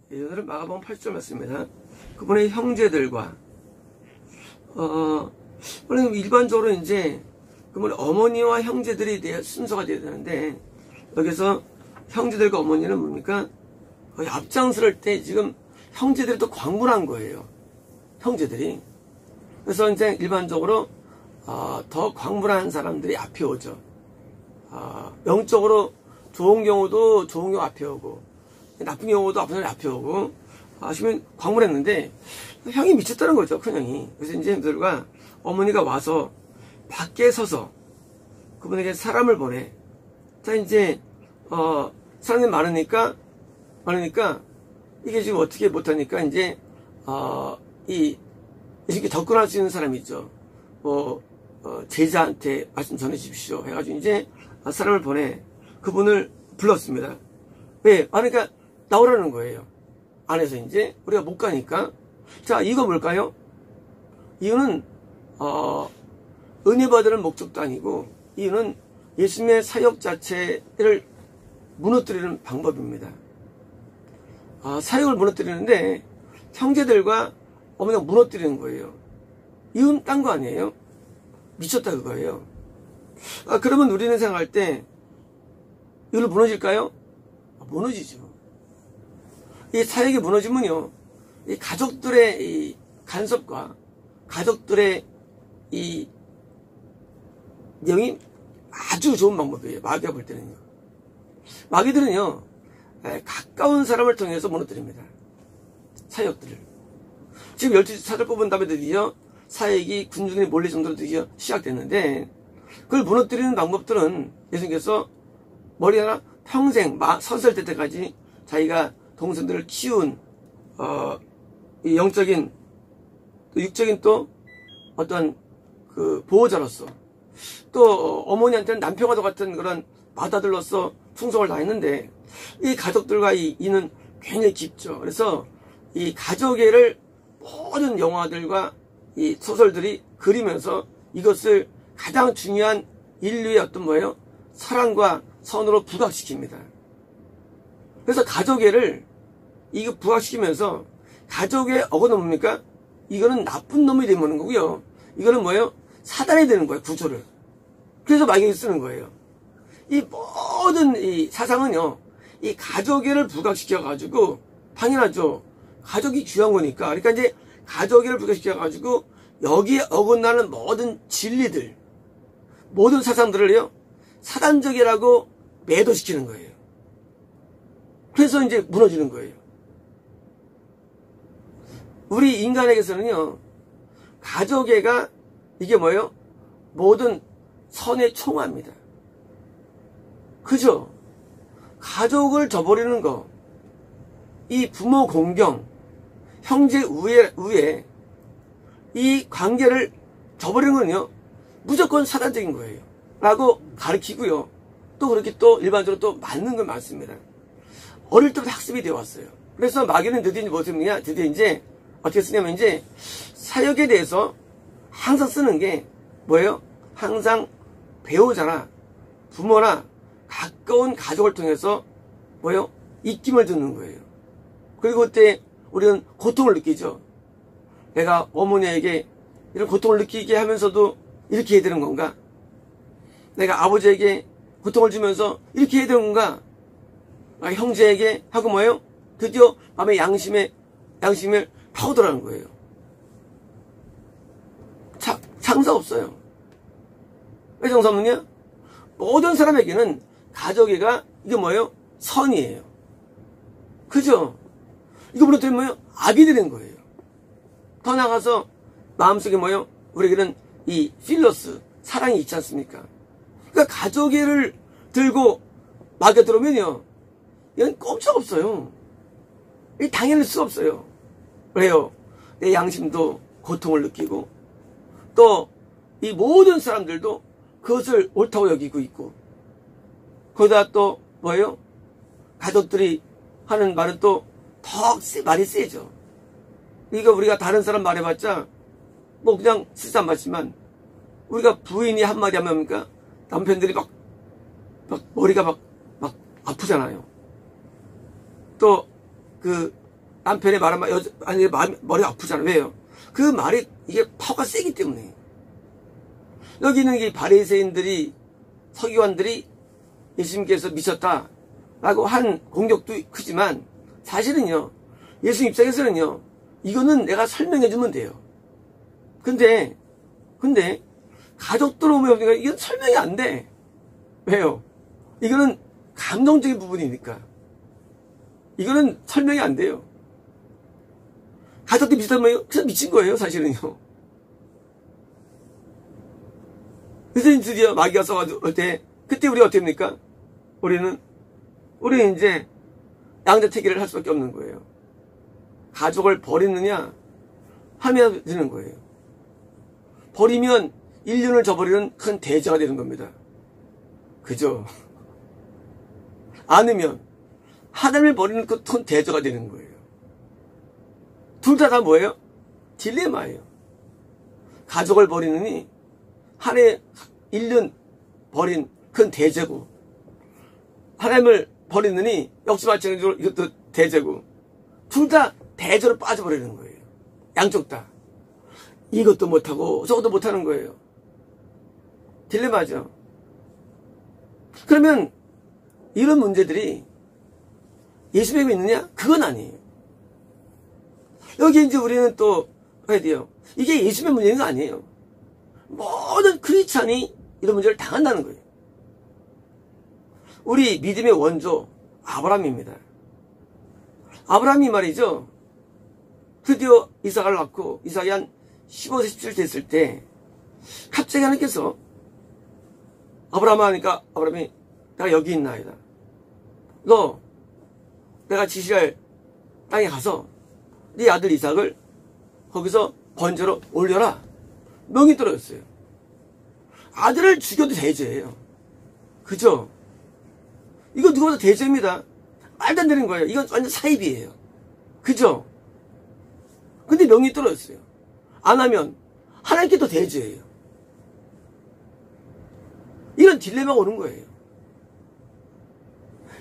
오늘은 마가복음 8절 말씀입니다. 그분의 형제들과 원래 일반적으로 이제 그분의 어머니와 형제들이 순서가 돼야 되는데, 여기서 형제들과 어머니는 뭡니까? 거의 앞장서를 때 지금 형제들이 또 광분한 거예요. 형제들이. 그래서 이제 일반적으로 더 광분한 사람들이 앞에 오죠. 영적으로 좋은 경우도 좋은 경우 앞에 오고, 나쁜 경우도 나쁜 사람이 앞에 오고, 하시면 광분했는데, 형이 미쳤다는 거죠, 큰 형이. 그래서 이제 형들과 어머니가 와서 밖에 서서 그분에게 사람을 보내. 자, 이제, 사람이 많으니까, 이게 지금 어떻게 못하니까, 이제, 이렇게 접근할 수 있는 사람이 있죠. 제자한테 말씀 전해 주십시오. 해가지고 이제 사람을 보내. 그분을 불렀습니다. 왜? 그러니까 나오라는 거예요. 안에서 이제 우리가 못 가니까. 자, 이거 뭘까요? 이유는 은혜 받으는 목적도 아니고, 이유는 예수님의 사역 자체를 무너뜨리는 방법입니다. 사역을 무너뜨리는데 형제들과 어머니가 무너뜨리는 거예요. 이유는 딴 거 아니에요? 미쳤다 그거예요. 그러면 우리는 생각할 때 이걸로 무너질까요? 무너지죠. 이 사역이 무너지면요, 이 가족들의 이 간섭과 가족들의 이 영이 아주 좋은 방법이에요. 마귀가 볼 때는요. 마귀들은요, 가까운 사람을 통해서 무너뜨립니다. 사역들을. 지금 12사절 뽑은 다음에 드디어 사역이 군중에 몰릴 정도로 드디어 시작됐는데, 그걸 무너뜨리는 방법들은 예수님께서 머리 하나 평생 선설 때까지 자기가 동생들을 키운 이 영적인 또 육적인 또 어떤 그 보호자로서, 또 어머니한테는 남편과도 같은 그런 맏아들로서 충성을 다했는데, 이 가족들과 이는 굉장히 깊죠. 그래서 이 가족애를 모든 영화들과 이 소설들이 그리면서 이것을 가장 중요한 인류의 어떤 뭐예요? 사랑과 선으로 부각시킵니다. 그래서 가족애를 이거 부각시키면서, 가족의 어거는 뭡니까? 이거는 나쁜 놈이 되는 거고요. 이거는 뭐예요? 사단이 되는 거예요, 구조를. 그래서 마귀가 쓰는 거예요. 이 모든 이 사상은요, 이 가족애를 부각시켜가지고, 당연하죠. 가족이 귀한 거니까. 그러니까 이제 가족애를 부각시켜가지고, 여기에 어긋나는 모든 진리들, 모든 사상들을요, 사단적이라고 매도시키는 거예요. 그래서 이제 무너지는 거예요. 우리 인간에게서는요, 가족애가 이게 뭐예요? 모든 선의 총화입니다. 그죠? 가족을 저버리는 거, 이 부모 공경, 형제 우애, 이 관계를 저버리는 건요, 무조건 사단적인 거예요. 라고 가르치고요. 또 그렇게 또 일반적으로 또 맞는 건 맞습니다. 어릴 때부터 학습이 되어 왔어요. 그래서 마귀는 드디어 뭐 쓰느냐? 드디어 이제 어떻게 쓰냐면, 이제 사역에 대해서 항상 쓰는 게 뭐예요? 항상 배우자나 부모나 가까운 가족을 통해서 뭐예요? 입김을 듣는 거예요. 그리고 그때 우리는 고통을 느끼죠. 내가 어머니에게 이런 고통을 느끼게 하면서도 이렇게 해야 되는 건가? 내가 아버지에게 고통을 주면서 이렇게 해야 되는 건가? 형제에게 하고 뭐예요? 드디어 마음의 양심을 파고들라는 거예요. 장사 없어요. 왜 장사 없느냐? 모든 사람에게는 가족애가 이게 뭐예요? 선이에요. 그죠? 이거 무너뜨리면 뭐예요? 악이 되는 거예요. 더 나가서 마음속에 뭐예요? 우리에게는 이 필러스, 사랑이 있지 않습니까? 그러니까 가족애를 들고 마귀가 들어오면요, 이건 꼼짝없어요. 이 당연할 수가 없어요. 왜요? 내 양심도 고통을 느끼고, 또 이 모든 사람들도 그것을 옳다고 여기고 있고, 거기다 또 뭐예요? 가족들이 하는 말은 또 더 말이 세죠. 이거 우리가 다른 사람 말해봤자 뭐 그냥 쓸쓸한 말이지만, 우리가 부인이 한마디 하면 뭡니까? 남편들이 막 머리가 막 아프잖아요. 또 남편의 말 한마디, 아니, 머리가 아프잖아. 왜요? 그 말이, 이게 파워가 세기 때문에. 여기 있는 이 바리새인들이, 서기관들이 예수님께서 미쳤다라고 한 공격도 크지만, 사실은요, 예수 입장에서는요, 이거는 내가 설명해주면 돼요. 근데, 가족들 오면 이건 설명이 안 돼. 왜요? 이거는 감정적인 부분이니까. 이거는 설명이 안 돼요. 가족들이 미쳤다면 그냥 미친 거예요, 사실은요. 그래서 드디어 마귀가 써가지고 올 때, 그때 우리가 어떻게 합니까? 우리는 이제 양자택일을 할 수밖에 없는 거예요. 가족을 버리느냐 하면 되는 거예요. 버리면 인륜을 저버리는 큰 대자가 되는 겁니다. 그죠? 않으면 하나님을 버리는 그 큰 대자가 되는 거예요. 둘 다 뭐예요? 딜레마예요. 가족을 버리느니 하나의 인륜 버린 큰 대제고, 하나님을 버리느니 역시 마찬가지로 이것도 대제고, 둘 다 대제로 빠져버리는 거예요. 양쪽 다. 이것도 못하고 저것도 못하는 거예요. 딜레마죠. 그러면 이런 문제들이 예수님에 있느냐? 그건 아니에요. 여기 이제 우리는 또 해야 돼요. 이게 예수님의 문제는 아니에요. 모든 크리스찬이 이런 문제를 당한다는 거예요. 우리 믿음의 원조 아브라함입니다. 아브라함이 말이죠. 드디어 이삭을 낳고 이삭이 한 15세 17세 됐을 때 갑자기 하나님께서 아브라함 하니까 아브라함이 내가 여기 있나이다. 너 내가 지시할 땅에 가서 네 아들 이삭을 거기서 번제로 올려라. 명이 떨어졌어요. 아들을 죽여도 대죄예요. 그죠? 이거 누구보다 대죄입니다. 말도 안 되는 거예요. 이건 완전 사입이에요. 그죠? 근데 명이 떨어졌어요. 안 하면 하나님께 또 대죄예요. 이런 딜레마가 오는 거예요.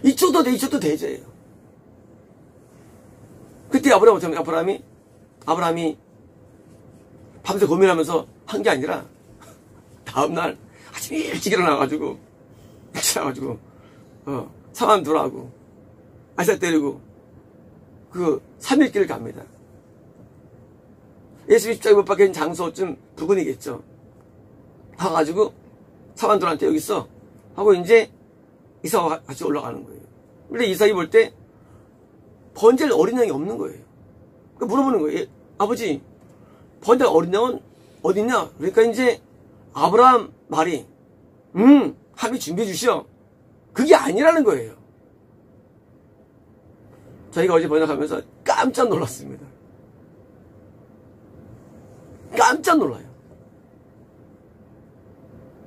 이쪽도 대죄예요. 그때 아브라함이 밤새 고민하면서 한 게 아니라 다음날 아침 일찍 일어나가지고 사만 두라고 아이삭 때리고 그 3일길을 갑니다. 예수 십자가에 못 박힌 장소쯤 부근이겠죠. 가가지고 사만들한테 여기 있어 하고 이제 이삭과 같이 올라가는 거예요. 근데 이삭이 볼 때 번제를 어린 양이 없는 거예요. 그러니까 물어보는 거예요. 아버지, 번제 어린 양은 어딨냐? 그러니까 이제 아브라함 말이 함이 준비해 주시오. 그게 아니라는 거예요. 저희가 어제 번역하면서 깜짝 놀랐습니다. 깜짝 놀라요.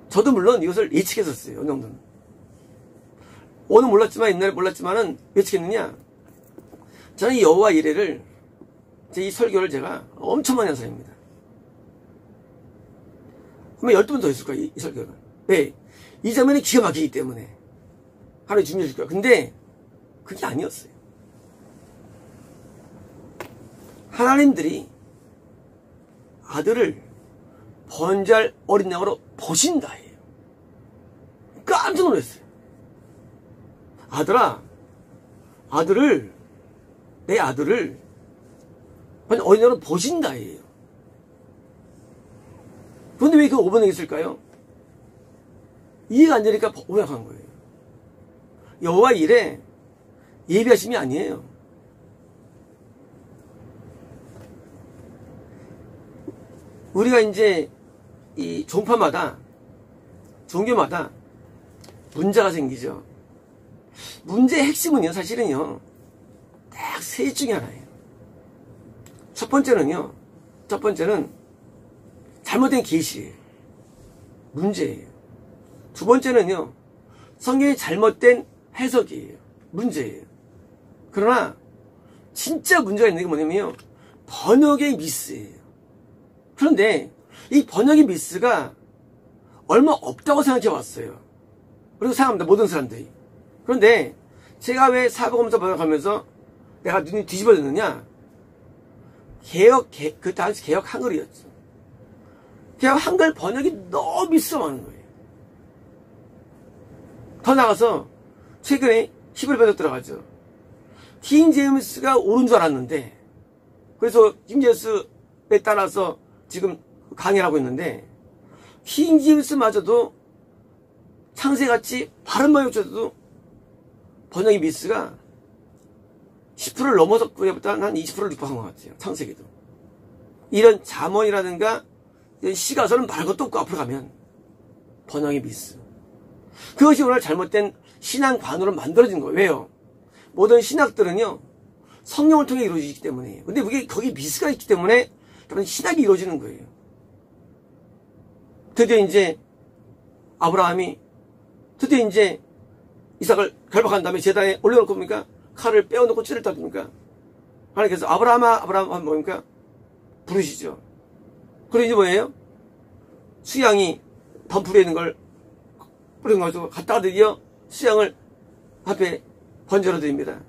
저도 물론 이것을 예측했었어요. 어느 정도는. 오늘 몰랐지만 옛날에 몰랐지만은 예측했느냐? 저는 이 여호와 이레를 이 설교를 제가 엄청 많이 한 사람입니다. 아마 12번 더 했을 거예요. 이 설교는. 왜? 이 장면이 기가 막히기 때문에 하루에 준비해 줄 거예요. 근데 그게 아니었어요. 하나님들이 아들을 번제할 어린 양으로 보신다예요. 깜짝 놀랐어요. 내 아들을 어린 양으로 보신다예요. 그런데 왜 그 5번에 있을까요? 이해가 안 되니까 오약한 거예요. 여호와 일에 예비하심이 아니에요. 우리가 이제 이 종교마다 문제가 생기죠. 문제의 핵심은요, 사실은요, 딱 세 중에 하나예요. 첫 번째는 잘못된 계시예요. 문제예요. 두 번째는요, 성경의 잘못된 해석이에요. 문제예요. 그러나 진짜 문제가 있는 게 뭐냐면요, 번역의 미스예요. 그런데 이 번역의 미스가 얼마 없다고 생각해 왔어요. 그리고 생각합니다. 모든 사람들이. 그런데 제가 왜 사복음서 번역하면서 내가 눈이 뒤집어졌느냐? 그 당시 개혁 한글이었죠. 개혁 한글 번역이 너무 비싸하는 거예요. 더 나가서 최근에 히브리 번역 들어가죠. 킹 제임스가 옳은 줄 알았는데, 그래서 킹 제임스에 따라서 지금 강의를 하고 있는데, 킹 제임스마저도 창세같이 바른 번역조차도 번역의 미스가 10%를 넘어서 그때보다 한 20%를 육박한 것 같아요. 창세기도. 이런 잠언이라든가 이런 시가서는 말할 것도 없고 앞으로 가면 번역의 미스. 그것이 오늘 잘못된 신앙관으로 만들어진 거예요. 왜요? 모든 신학들은요, 성령을 통해 이루어지기 때문이에요. 근데 그게 거기 미스가 있기 때문에 신학이 이루어지는 거예요. 드디어 이제 아브라함이 드디어 이제 이삭을 결박한 다음에 제단에 올려놓을 겁니까? 칼을 빼어놓고 찌를 따릅니까? 하나님께서 아브라함아 하면 뭡니까? 부르시죠. 그리고 이제 뭐예요? 수양이 덤불에 있는 걸 뿌려가지고 갖다가 드디어 수양을 앞에 번제로 드립니다.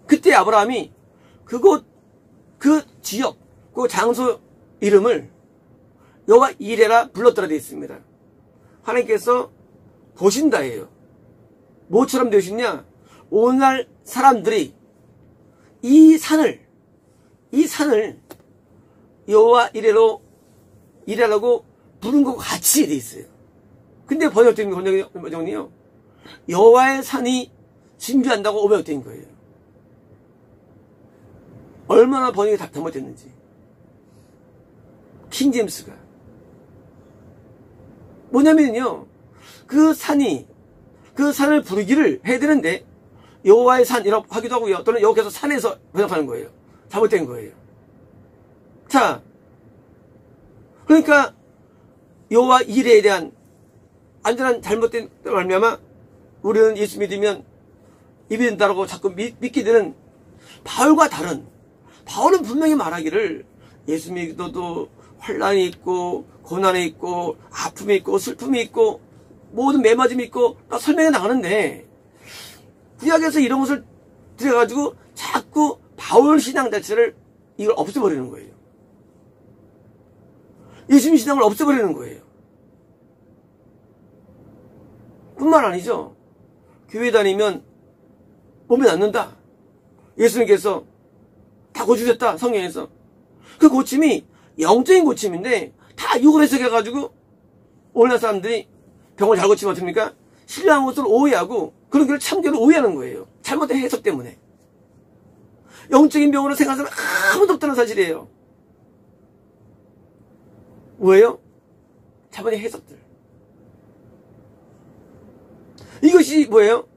그때 아브라함이 그곳, 그 지역, 그 장소 이름을 여호와 이레라 불렀더라 되어 있습니다. 하나님께서 보신다예요. 뭐처럼 되시냐? 오늘날 사람들이 이 산을 여호와 이레라고 부른 것과 같이 되어 있어요. 근데 번역된 번역이요. 여호와의 산이 진주한다고 번역된 거예요. 얼마나 번역이 잘못됐는지. 킹 제임스가 뭐냐면요, 그 산을 부르기를 해야 되는데 여호와의 산이라고 하기도 하고요, 또는 여기서 산에서 번역하는 거예요. 잘못된 거예요. 자, 그러니까 여호와 이레에 대한 완전한 잘못된 말미암아 우리는 예수 믿으면 입이 된다라고 자꾸 믿게 되는 바울과 다른, 바울은 분명히 말하기를 예수 믿어도 환난이 있고 고난이 있고 아픔이 있고 슬픔이 있고 모든 매맞음이 있고 설명해 나가는데, 구약에서 이런 것을 들여가지고 자꾸 바울 신앙 자체를 이걸 없애버리는 거예요. 예수님 신앙을 없애버리는 거예요. 뿐만 아니죠. 교회 다니면 몸이 낫는다. 예수님께서 다 고치셨다. 성경에서. 그 고침이 영적인 고침인데 다 육을 해석해가지고 오늘날 사람들이 병을 잘 고치면 어떻습니까? 신령한 것을 오해하고 그런 걸 참교를 오해하는 거예요. 잘못된 해석 때문에. 영적인 병으로 생각하는 사람 아무도 없다는 사실이에요. 뭐예요? 잘못된 해석들. 이것이 뭐예요?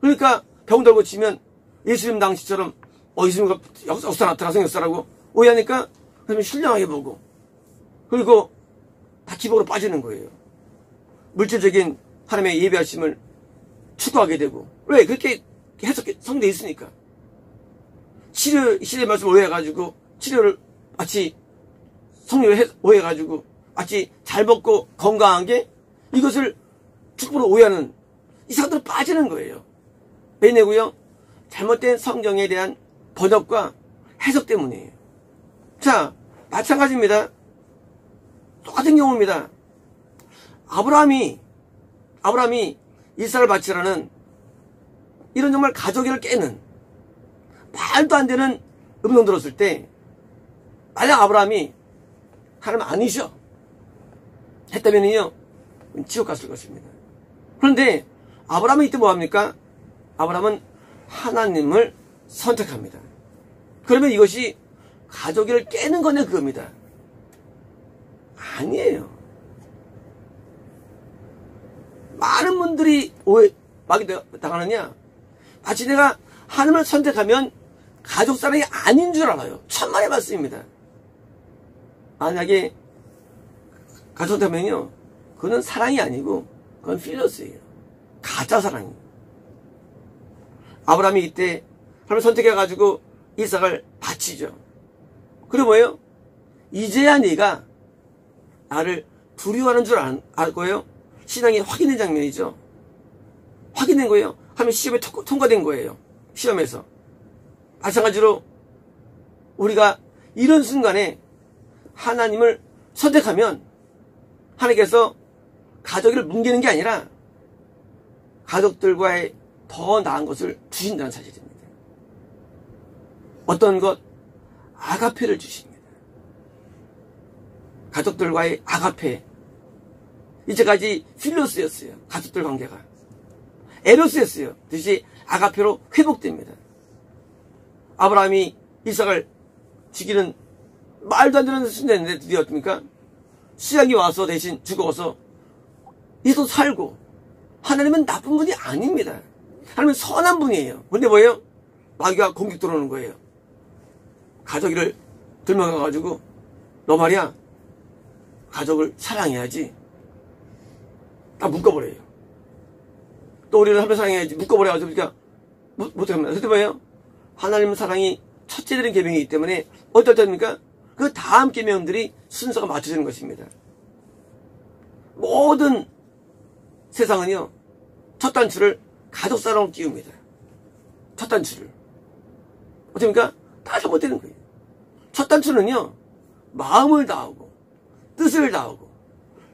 그러니까 병들 고치면 예수님 당시처럼 예수님과 역사 나타나 생겼어라고 오해하니까 그러면 신령하게 보고, 그리고 다 기복으로 빠지는 거예요. 물질적인 하나님의 예배하심을 추구하게 되고. 왜? 그렇게 성경에 있으니까. 치료의 말씀 오해해가지고 치료를 마치 성령을 오해해가지고 마치 잘 먹고 건강한 게 이것을 축복으로 오해하는 이 사람들은 빠지는 거예요. 왜냐고요? 잘못된 성경에 대한 번역과 해석 때문이에요. 자, 마찬가지입니다. 똑같은 경우입니다. 아브라함이 이삭을 바치라는 이런 정말 가족애를 깨는 말도 안 되는 음성 들었을 때, 만약 아브라함이 하나님 아니셔 했다면요, 지옥 갔을 것입니다. 그런데 아브라함은 이때 뭐합니까? 아브라함은 하나님을 선택합니다. 그러면 이것이 가족애를 깨는 거냐 그겁니다. 아니에요. 많은 분들이 막이 당하느냐, 마치 내가 하나님을 선택하면 가족 사랑이 아닌 줄 알아요. 천만의 말씀입니다. 만약에 가족 선택하면요, 그거는 사랑이 아니고 그건 필러스예요. 가짜 사랑이에요. 아브라함이 이때 하나님을 선택해가지고 이삭을 바치죠. 그리고 뭐예요? 이제야 네가 나를 두려워하는 줄 알 거예요. 신앙이 확인된 장면이죠. 확인된 거예요. 하면 시험에 통과된 거예요. 시험에서. 마찬가지로 우리가 이런 순간에 하나님을 선택하면 하나님께서 가족을 뭉개는 게 아니라 가족들과의 더 나은 것을 주신다는 사실입니다. 어떤 것? 아가페를 주십니다. 가족들과의 아가페. 이제까지 필로스였어요. 가족들 관계가. 에로스였어요. 다시 아가페로 회복됩니다. 아브라함이 이삭을 죽이는 말도 안 되는 순간인데 드디어 어떻습니까? 수양이 와서 대신 죽어서 이삭도 살고. 하나님은 나쁜 분이 아닙니다. 하나님은 선한 분이에요. 근데 뭐예요? 마귀가 공격 들어오는 거예요. 가족을 들먹여가지고 너 말이야 가족을 사랑해야지. 다 묶어버려요. 또 우리는 하나님 사랑해야지 묶어버려가지고 그러니까 못합니다. 그때 뭐예요? 하나님 사랑이 첫째들인 계명이기 때문에 어떨 때입니까? 그 다음 계명들이 순서가 맞춰지는 것입니다. 모든 세상은요 첫 단추를 가족 사랑으로 끼웁니다. 첫 단추를 어떻습니까? 다 잘못되는 거예요. 첫 단추는요 마음을 다하고 뜻을 다하고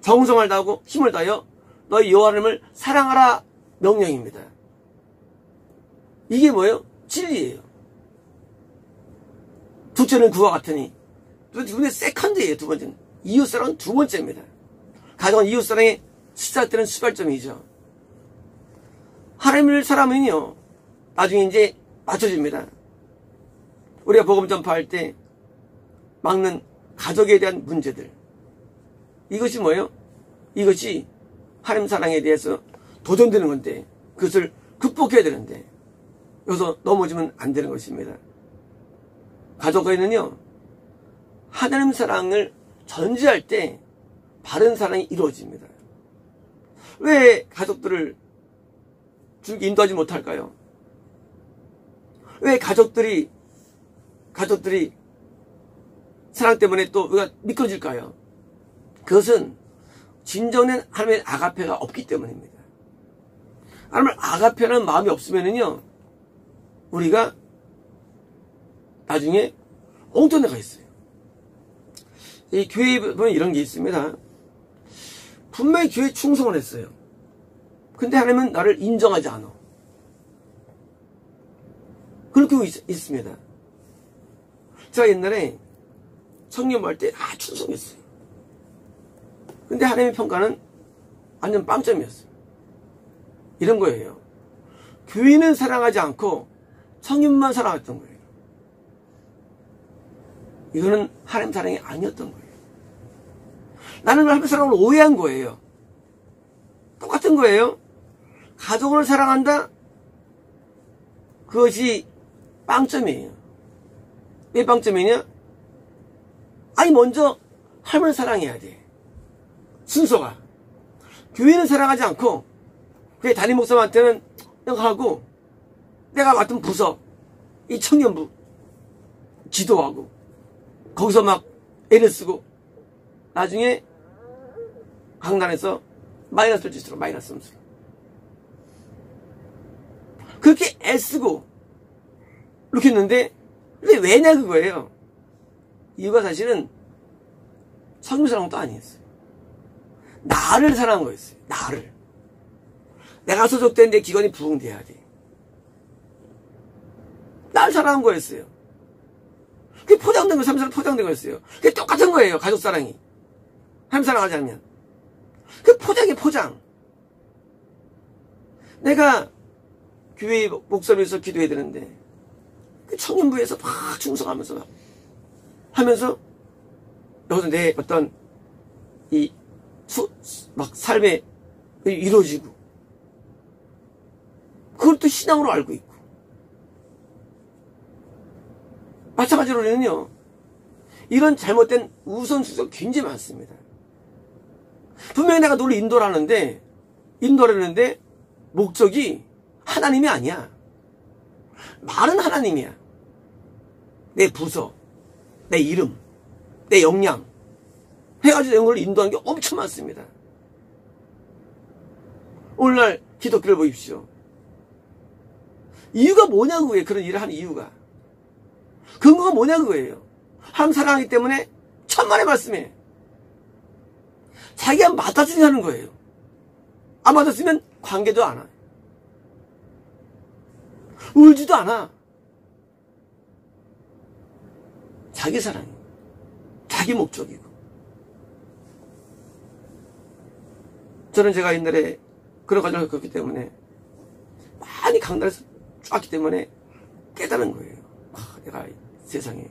정성을 다하고 힘을 다하여 너희 여호와 하나님을 사랑하라 명령입니다. 이게 뭐예요? 진리예요. 둘째는 그와 같으니 두 번째 세컨드예요. 두 번째는 이웃사랑은 두 번째입니다. 가정은 이웃사랑의 시작되는 수발점이죠. 하나님을 사랑하면요 나중에 이제 맞춰집니다. 우리가 복음 전파할 때 막는 가족에 대한 문제들, 이것이 뭐예요? 이것이 하나님 사랑에 대해서 도전되는 건데 그것을 극복해야 되는데 여기서 넘어지면 안 되는 것입니다. 가족에는요 하나님 사랑을 전제할 때 바른 사랑이 이루어집니다. 왜 가족들을 주님께 인도하지 못할까요? 왜 가족들이 사랑 때문에 또 우리가 미끄러질까요? 그것은 진정된 하나님의 아가페가 없기 때문입니다. 하나님을 아가페라는 마음이 없으면은요 우리가 나중에 엉뚱한 데 가 있어요. 이 교회에 보면 이런 게 있습니다. 분명히 교회에 충성을 했어요. 근데 하나님은 나를 인정하지 않아. 그런 경우 있습니다. 제가 옛날에 청년부 때 충성했어요. 근데 하나님의 평가는 완전 빵점이었어요. 이런 거예요. 교인은 사랑하지 않고 청년만 사랑했던 거예요. 이거는 하나님 사랑이 아니었던 거예요. 나는 하나님 사랑을 오해한 거예요. 똑같은 거예요. 가족을 사랑한다? 그것이 빵점이에요. 왜 빵점이냐? 아니 먼저 하나님을 사랑해야 돼. 순서가. 교회는 사랑하지 않고 그게 담임 목사한테는 그냥 하고 내가 맡은 부서 이 청년부 기도하고 거기서 막 애를 쓰고 나중에 강단에서 마이너스를 짓으러 마이너스 점수로 그렇게 애쓰고 이렇게 했는데 근데 왜냐 그거예요. 이유가 사실은 성경 사랑은 또 아니었어요. 나를 사랑한 거였어요. 나를. 내가 소속된 내 기관이 부흥돼야 돼. 나를 사랑한 거였어요. 그게 포장된 거예요. 삶사랑 포장된 거였어요. 그게 똑같은 거예요. 가족 사랑이. 하나님 사랑하지 않으면. 그 포장이에요. 포장. 내가 교회 목사로서 기도해야 되는데 그 청년부에서 막 충성하면서 하면서 여기서 내 어떤 막 삶에 이루어지고 그걸 또 신앙으로 알고 있고 마찬가지로 우리는요 이런 잘못된 우선순위가 굉장히 많습니다. 분명히 내가 너를 인도하는데 목적이 하나님이 아니야. 말은 하나님이야. 내 부서, 내 이름, 내 역량 해가지고 이런 걸 인도하는 게 엄청 많습니다. 오늘날 기독교를 보십시오. 이유가 뭐냐 그거예요. 그런 일을 하는 이유가. 근거가 뭐냐 그거예요. 하나님 사랑하기 때문에 천만의 말씀에 자기가 맡았으니 하는 거예요. 안 맡았으면 관계도 안 와. 울지도 않아. 자기 사랑이 자기 목적이고. 저는 제가 옛날에 그런 과정을 겪었기 때문에 많이 강단에서 쫙기 때문에 깨달은 거예요. 내가 세상에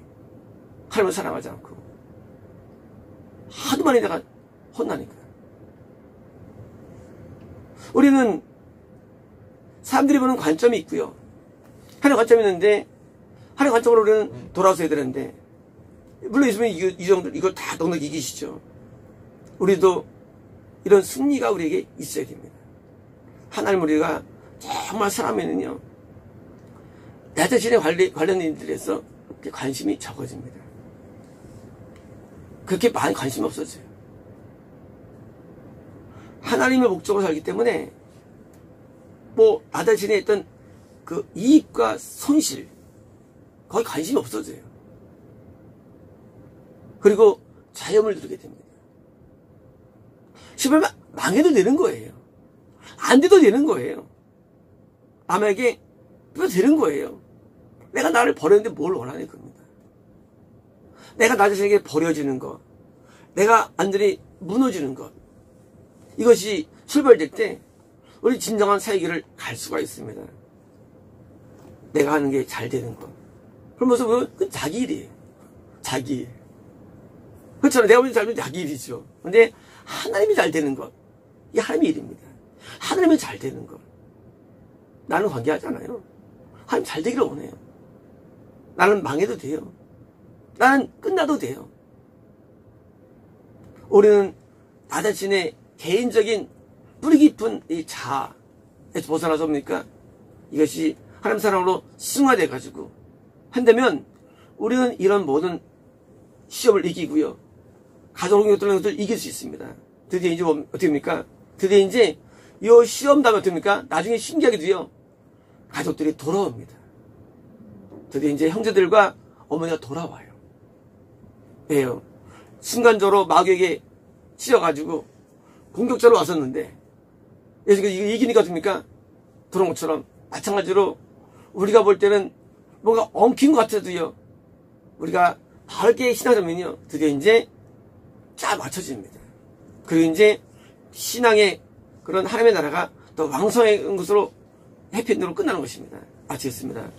하나님을 사랑하지 않고 하도 많이 내가 혼나니까. 우리는 사람들이 보는 관점이 있고요. 하나님 관점이 있는데 하나님 관점으로 우리는 돌아서야 되는데, 물론 예수님이 이 정도 이걸 다 넉넉히 이기시죠. 우리도 이런 승리가 우리에게 있어야 됩니다. 하나님 우리가 정말 사람에는요, 나 자신의 관련 일들에서 관심이 적어집니다. 그렇게 많이 관심이 없어져요. 하나님의 목적으로 살기 때문에 나 자신의 어떤 그 이익과 손실, 거기 관심이 없어져요. 그리고 자염을 누리게 됩니다. 시발 망해도 되는 거예요. 안 돼도 되는 거예요. 남에게 또 되는 거예요. 내가 나를 버렸는데 뭘 원하는 겁니다. 내가 나 자신에게 버려지는 것, 내가 완전히 무너지는 것, 이것이 출발될 때 우리 진정한 사역길을 갈 수가 있습니다. 내가 하는 게 잘 되는 것. 그러면서 그건 자기 일이에요. 자기 일. 그렇잖아요. 내가 보면 잘 되면 자기 일이죠. 근데 하나님이 잘 되는 것, 이게 하나님의 일입니다. 하나님이 잘 되는 것. 나는 관계하지 않아요. 하나님 잘 되기를 원해요. 나는 망해도 돼요. 나는 끝나도 돼요. 우리는 나 자신의 개인적인 뿌리 깊은 이 자아에서 벗어나서 뭡니까? 이것이 하나님 사랑으로 승화돼가지고 한다면 우리는 이런 모든 시험을 이기고요. 가정을 뚫는 것을 이길 수 있습니다. 드디어 이제 어떻게 됩니까? 드디어 이제 이 시험 다음에 어떻게 됩니까? 나중에 신기하게도요, 가족들이 돌아옵니다. 드디어 이제 형제들과 어머니가 돌아와요. 왜요? 순간적으로 마귀에게 씌어가지고 공격자로 왔었는데, 그래서 이거 이기니까 어떻습니까? 돌아온 것처럼 마찬가지로 우리가 볼 때는 뭔가 엉킨 것 같아도요, 우리가 바르게 신앙하면요, 드디어 이제 쫙 맞춰집니다. 그리고 이제 신앙의 그런 하나님의 나라가 더 왕성한 것으로 해피엔드로 끝나는 것입니다. 마치겠습니다.